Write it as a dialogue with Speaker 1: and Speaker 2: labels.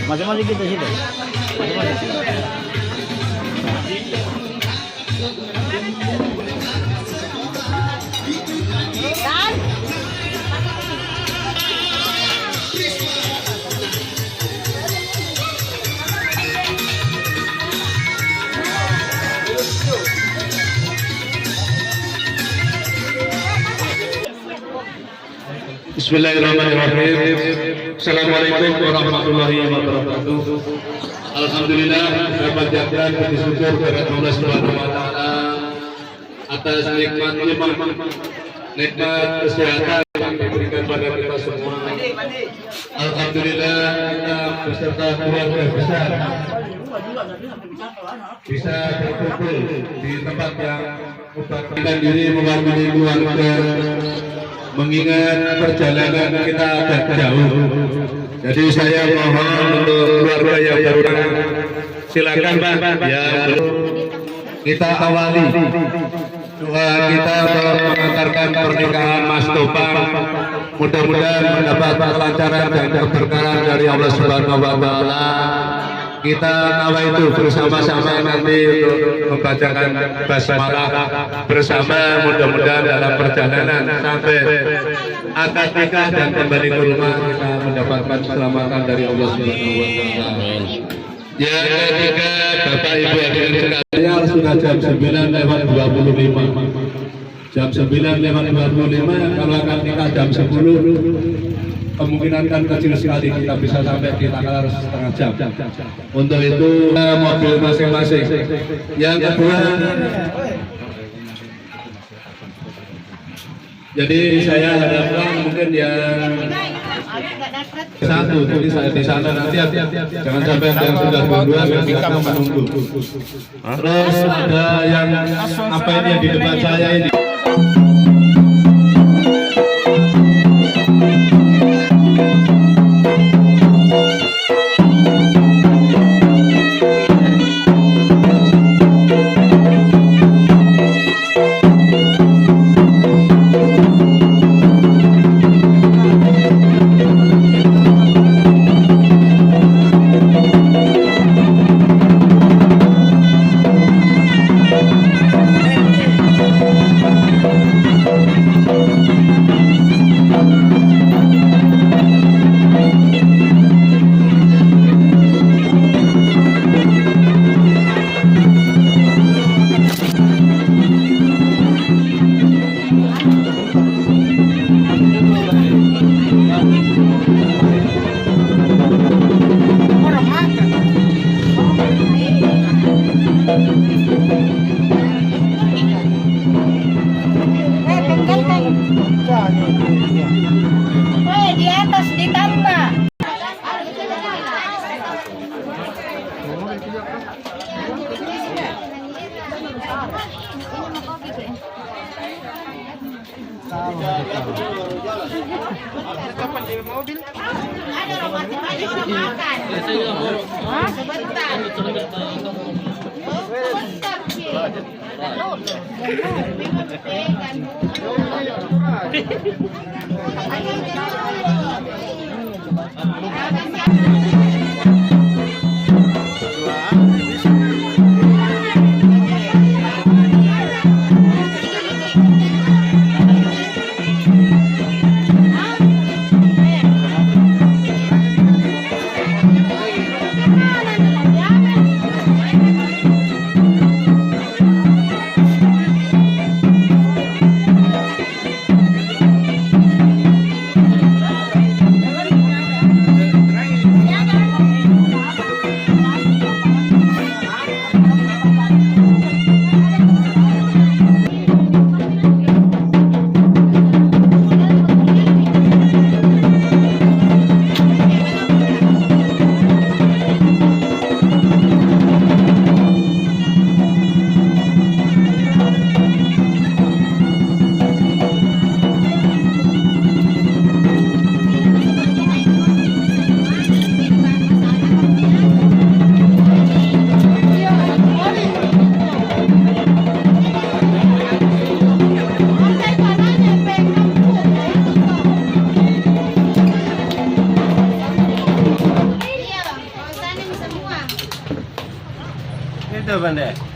Speaker 1: Masing-masing kita situ. Masing-masing.
Speaker 2: Bismillahirrahmanirrahim. Assalamualaikum warahmatullahi wabarakatuh. Alhamdulillah dapat jalan puji syukur kepada Allah Subhanahu wa taala atas nikmat kesehatan yang diberikan pada kita semua. Alhamdulillah kita beserta keluarga besar bisa berkumpul di tempat yang kita diri mewakili keluarga, mengingat perjalanan kita agak jauh. Jadi saya mohon untuk keluarga yang baru datang, silakan Pak, ya kita awali doa kita mengantarkan pernikahan Mas Topang. Mudah-mudahan mendapat kelancaran dan keberkahan dari Allah Subhanahu wa taala. Kita nawaitu bersama-sama nanti untuk membacakan basmalah bersama, mudah-mudahan dalam perjalanan sampai akad nikah dan kembali ke rumah kita mendapatkan keselamatan dari Allah Subhanahu wa taala. Yang ketiga, Bapak Ibu hadirin sekalian, sudah jam 9:25. Jam 9:25, kalau akan nikah jam 10 kemungkinan kan kecil sekali kita bisa sampai di tanggal setengah jam. Untuk itu mobil masing-masing. Yang kedua, jadi saya harapkan mungkin yang satu, jadi saya di sana nanti jangan sampai ada yang sudah berdua kita menunggu. Terus ada yang apa ini yang di depan saya ini.
Speaker 3: Di atas ditambah.
Speaker 4: Kapan di mobil?
Speaker 3: Ada romantis aja orang makan. Sebentar.
Speaker 4: Itu Bande.